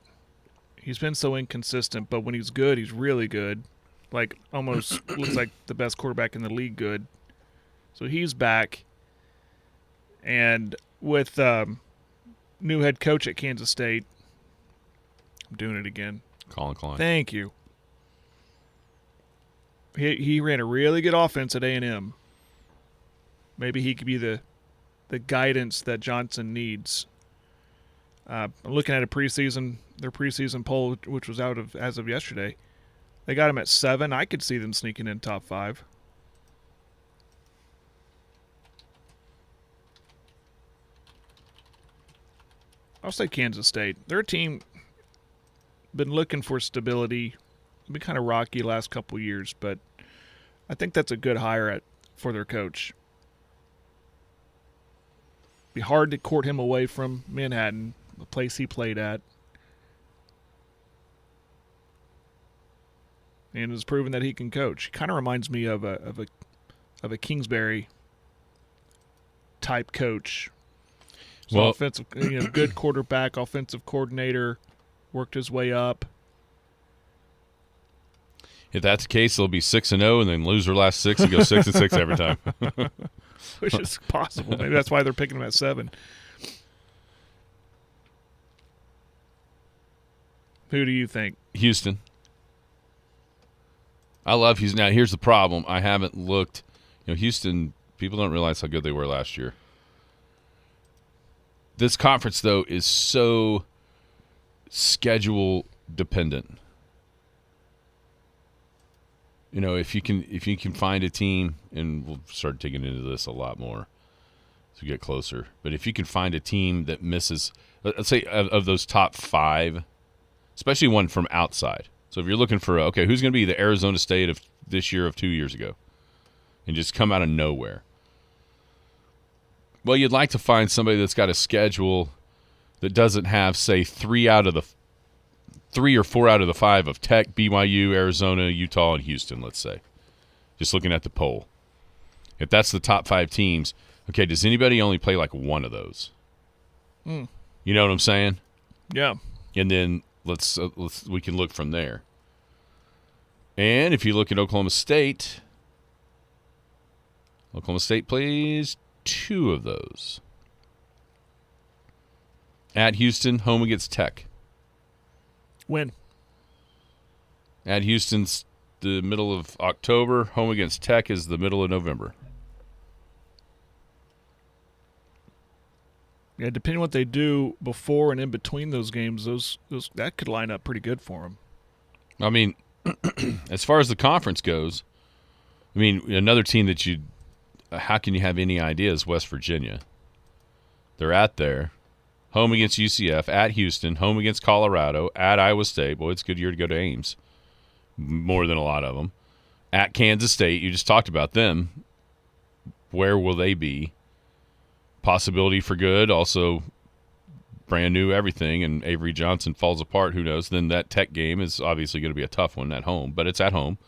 He's been so inconsistent, but when he's good, he's really good. Like, almost looks like the best quarterback in the league good. So he's back. And with new head coach at Kansas State, I'm doing it again. Colin Klein. Thank you. He ran a really good offense at A&M. Maybe he could be the guidance that Johnson needs. I'm looking at their preseason poll, which was out as of yesterday. They got him at 7. I could see them sneaking in top 5. I'll say Kansas State. Their team been looking for stability. Been kind of rocky last couple years, but I think that's a good hire for their coach. Be hard to court him away from Manhattan, the place he played at, and has proven that he can coach. He kind of reminds me of a Kingsbury type coach. So offensive, good quarterback, offensive coordinator, worked his way up. If that's the case, they'll be 6-0 and then lose their last 6 and go 6-6 every time. Which is possible. Maybe that's why they're picking him at 7. Who do you think? Houston. I love Houston. Now, here's the problem. I haven't looked. Houston, people don't realize how good they were last year. This conference, though, is so schedule dependent. If you can find a team, and we'll start digging into this a lot more as we get closer, but if you can find a team that misses, let's say of those top 5, especially one from outside. So if you're looking for, who's going to be the Arizona State of this year of 2 years ago and just come out of nowhere? Well, you'd like to find somebody that's got a schedule that doesn't have, say, 3 or 4 out of the 5 of Tech, BYU, Arizona, Utah, and Houston, let's say. Just looking at the poll. If that's the top 5 teams, does anybody only play like one of those? You know what I'm saying? Yeah. And then we can look from there. And if you look at Oklahoma State plays 2 of those. At Houston, home against Tech. Win. At Houston's the middle of October. Home against Tech is the middle of November. Yeah, depending on what they do before and in between those games, those that could line up pretty good for them. I mean, as far as the conference goes, I mean, another team that how can you have any idea is West Virginia. They're at there. Home against UCF, at Houston, home against Colorado, at Iowa State. Boy, it's a good year to go to Ames. More than a lot of them. At Kansas State, you just talked about them. Where will they be? Possibility for good, also brand new everything, and Avery Johnson falls apart, who knows? Then that Tech game is obviously going to be a tough one at home, but it's at home.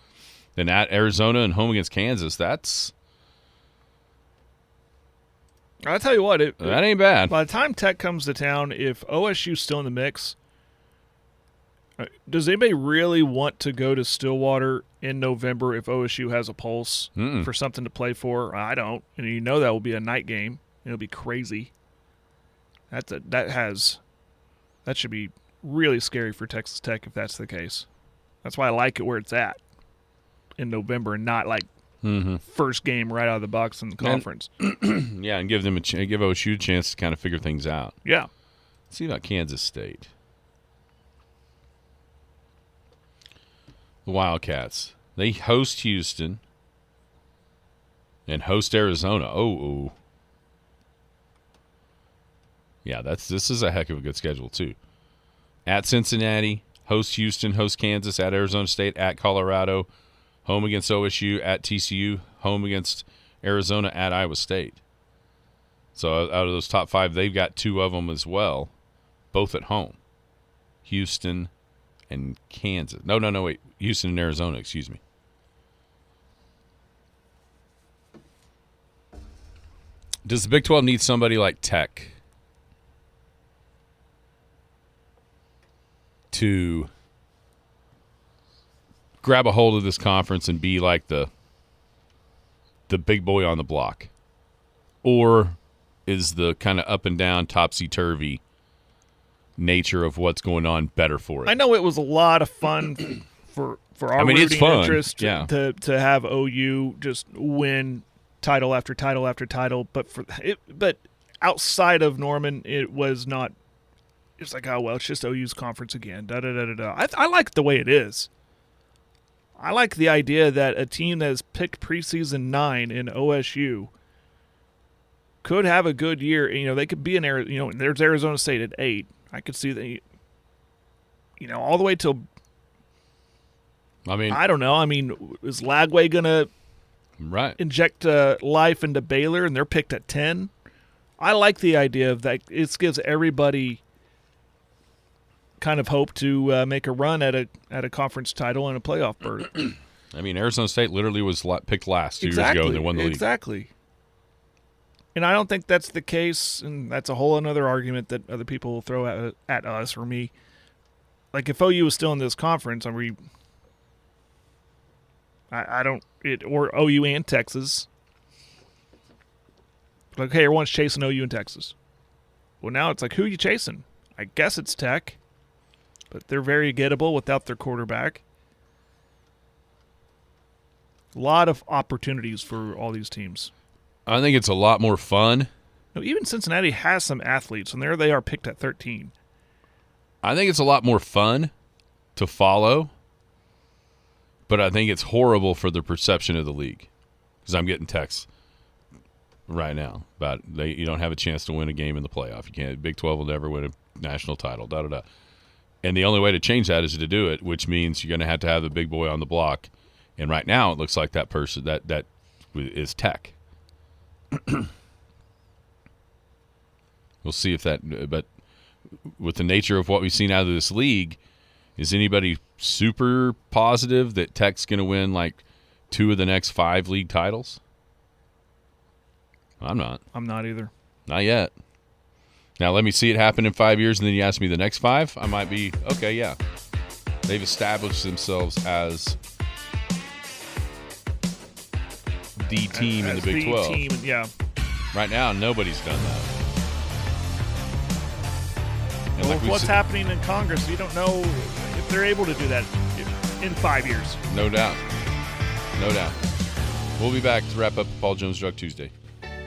Then at Arizona and home against Kansas, that's... I'll tell you what, that ain't bad. By the time Tech comes to town, if OSU's still in the mix, does anybody really want to go to Stillwater in November if OSU has a pulse for something to play for? I don't. And you know that will be a night game. It'll be crazy. That should be really scary for Texas Tech if that's the case. That's why I like it where it's at in November and not like first game right out of the box in the conference. Yeah, and give OSU a chance to kind of figure things out. Yeah. Let's see about Kansas State. The Wildcats. They host Houston and host Arizona. Oh. Yeah, this is a heck of a good schedule, too. At Cincinnati, host Houston, host Kansas, at Arizona State, at Colorado, home against OSU, at TCU, home against Arizona, at Iowa State. So out of those top 5, they've got 2 of them as well, both at home. Houston and Kansas. No, wait. Houston and Arizona, excuse me. Does the Big 12 need somebody like Tech to grab a hold of this conference and be like the big boy on the block? Or is the kind of up and down, topsy-turvy nature of what's going on better for it? I know it was a lot of fun for our it's fun. interest Yeah. to have OU just win title after title after title, but outside of Norman, it was not. It's like, oh well, it's just OU's conference again. I like the way it is. I like the idea that a team that has picked preseason 9 in OSU could have a good year. You know, they could be in Arizona. There's Arizona State at 8. I could see that. All the way till. I don't know. Is Lagway gonna inject life into Baylor, and they're picked at 10? I like the idea of that. It gives everybody kind of hope to make a run at a conference title and a playoff berth. Arizona State literally was picked last 2 years ago, and they won the league. Exactly. And I don't think that's the case, and that's a whole another argument that other people will throw at us or me. Like, if OU was still in this conference, or OU and Texas. Like, hey, everyone's chasing OU and Texas. Well, now it's like, who are you chasing? I guess it's Tech, but they're very gettable without their quarterback. A lot of opportunities for all these teams. I think it's a lot more fun. No, even Cincinnati has some athletes, and there they are picked at 13. I think it's a lot more fun to follow, but I think it's horrible for the perception of the league, because I'm getting texts right now about you don't have a chance to win a game in the playoff. You can't. Big 12 will never win a national title. And the only way to change that is to do it, which means you're going to have the big boy on the block. And right now, it looks like that person that is Tech. We'll see if that. But with the nature of what we've seen out of this league, is anybody super positive that Tech's going to win like 2 of the next 5 league titles? I'm not. I'm not either. Not yet. Now let me see it happen in 5 years, and then you ask me the next 5. I might be okay. Yeah, they've established themselves as the team in the Big 12. Team, yeah. Right now, nobody's done that. And Well, like with we what's said- happening in Congress, you don't know if they're able to do that in 5 years. No doubt. No doubt. We'll be back to wrap up the Paul Jones Drug Tuesday.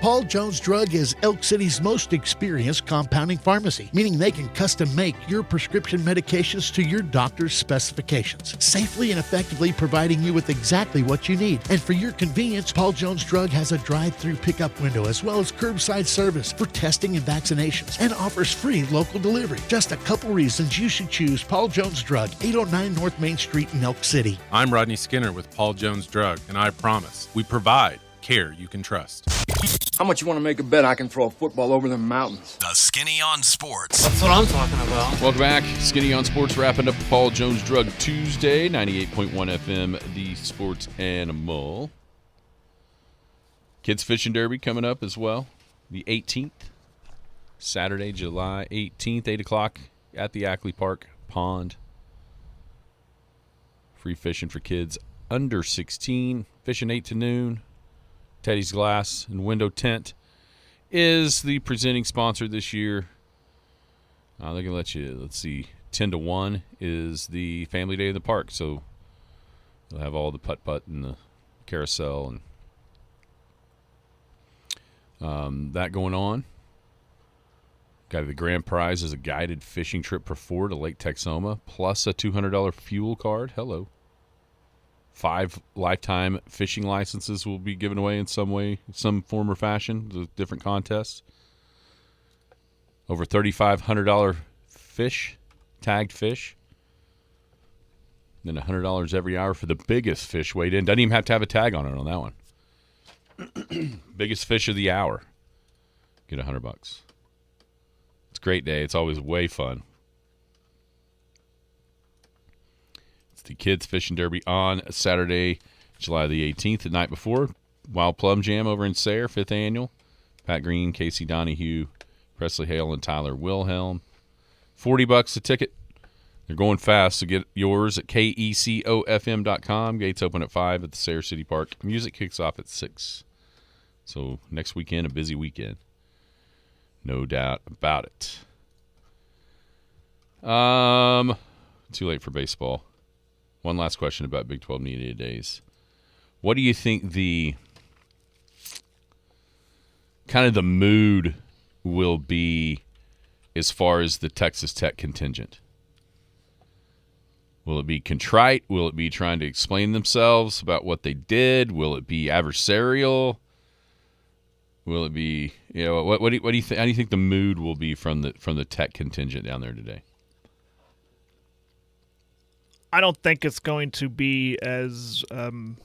Paul Jones Drug is Elk City's most experienced compounding pharmacy, meaning they can custom make your prescription medications to your doctor's specifications, safely and effectively providing you with exactly what you need. And for your convenience, Paul Jones Drug has a drive-through pickup window as well as curbside service for testing and vaccinations, and offers free local delivery. Just a couple reasons you should choose Paul Jones Drug, 809 North Main Street in Elk City. I'm Rodney Skinner with Paul Jones Drug, and I promise we provide care you can trust. How much you want to make a bet I can throw a football over the mountains? The Skinny on Sports. That's what I'm talking about. Welcome back. Skinny on Sports, wrapping up the Paul Jones Drug Tuesday, 98.1 FM, the sports animal. Kids Fishing Derby coming up as well, the 18th, Saturday, July 18th, 8 o'clock at the Ackley Park Pond. Free fishing for kids under 16, fishing 8 to noon. Teddy's Glass and Window Tent is the presenting sponsor this year. They're going to let you, let's see, 10 to 1 is the family day in the park. So they'll have all the putt-putt and the carousel and that going on. Got the grand prize is a guided fishing trip for 4 to Lake Texoma, plus a $200 fuel card. Hello. 5 lifetime fishing licenses will be given away in some way, some form or fashion, the different contests. Over $3,500 fish, tagged fish. Then $100 every hour for the biggest fish weighed in. Doesn't even have to have a tag on it on that one. Biggest fish of the hour. Get $100. It's a great day. It's always way fun. The Kids Fishing Derby on Saturday, July the 18th, the night before. Wild Plum Jam over in Sayre, 5th annual. Pat Green, Casey Donahue, Presley Hale, and Tyler Wilhelm. $40 a ticket. They're going fast, so get yours at kecofm.com. Gates open at 5 at the Sayre City Park. Music kicks off at 6. So next weekend, a busy weekend. No doubt about it. Too late for baseball. One last question about Big 12 Media Days. What do you think the kind of the mood will be as far as the Texas Tech contingent? Will it be contrite? Will it be trying to explain themselves about what they did? Will it be adversarial? Will it be, what do you think? How do you think the mood will be from the Tech contingent down there today? I don't think it's going to be as much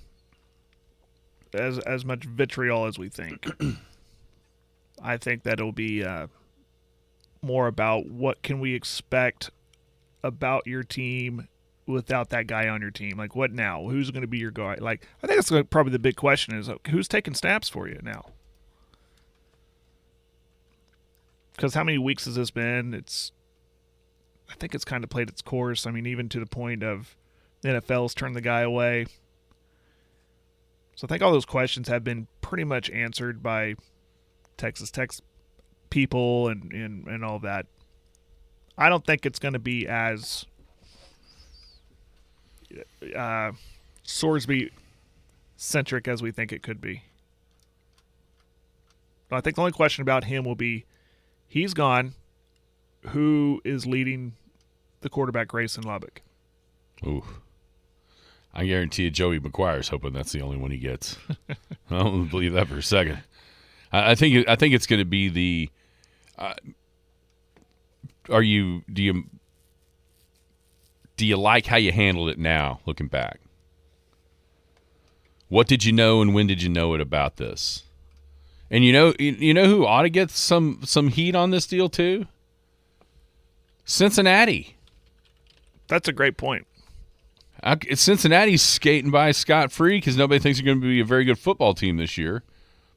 vitriol as we think. I think that it'll be more about what can we expect about your team without that guy on your team. Like, what now? Who's going to be your guy? Like, I think that's probably the big question is who's taking snaps for you now? Because how many weeks has this been? I think it's kind of played its course. I mean, even to the point of the NFL's turned the guy away. So I think all those questions have been pretty much answered by Texas Tech's people and all that. I don't think it's going to be as Sorsby-centric as we think it could be. But I think the only question about him will be, he's gone. Who is leading the quarterback race in Lubbock? Ooh. I guarantee you Joey McGuire's hoping that's the only one he gets. I don't believe that for a second. I think it's going to be the do you like how you handled it now looking back? What did you know and when did you know it about this? And you know who ought to get some heat on this deal too? Cincinnati. That's a great point. Cincinnati's skating by scot-free because nobody thinks they're going to be a very good football team this year.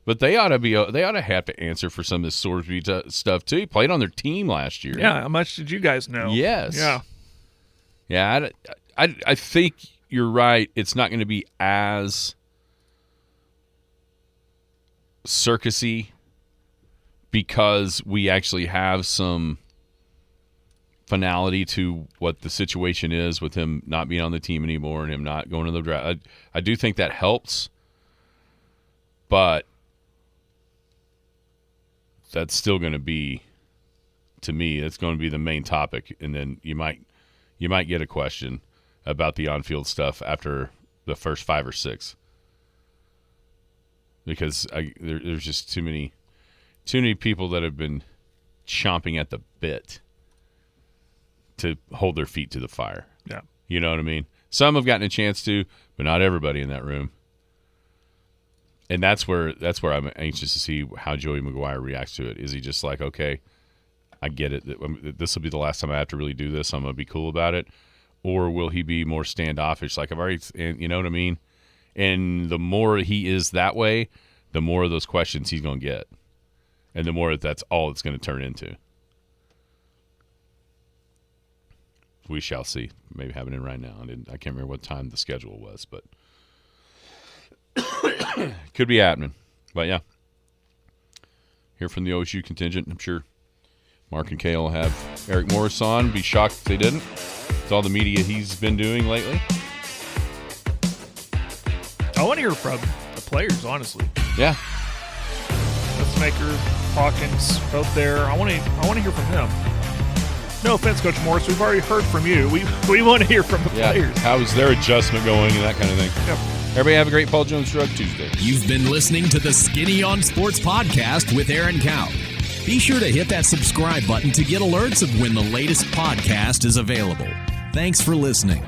But they ought to have to answer for some of this Sorsby stuff too. He played on their team last year. Yeah, how much did you guys know? Yes. Yeah. Yeah, I think you're right. It's not going to be as circusy because we actually have some finality to what the situation is with him not being on the team anymore and him not going to the draft. I do think that helps, but that's still going to be, to me, that's going to be the main topic. And then you might get a question about the on-field stuff after the first 5 or 6, because there's just too many people that have been chomping at the bit to hold their feet to the fire. Yeah. You know what I mean? Some have gotten a chance to, but not everybody in that room. And that's where I'm anxious to see how Joey Maguire reacts to it. Is he just like, okay, I get it. This will be the last time I have to really do this. I'm going to be cool about it. Or will he be more standoffish? Like, I've already, you know what I mean? And the more he is that way, the more of those questions he's going to get. And the more that's all it's going to turn into. We shall see. Maybe happening right now. I can't remember what time the schedule was, but could be happening. But yeah, hear from the OSU contingent. I'm sure Mark and Kay will have Eric Morris on. Be shocked if they didn't. With all the media he's been doing lately. I want to hear from the players, honestly. Yeah. Maker, Hawkins, both there. I want to hear from them. No offense, Coach Morris. We've already heard from you. We want to hear from the players. How is their adjustment going and that kind of thing. Yep. Everybody have a great Paul Jones Drug Tuesday. You've been listening to the Skinny on Sports podcast with Aaron Cow. Be sure to hit that subscribe button to get alerts of when the latest podcast is available. Thanks for listening.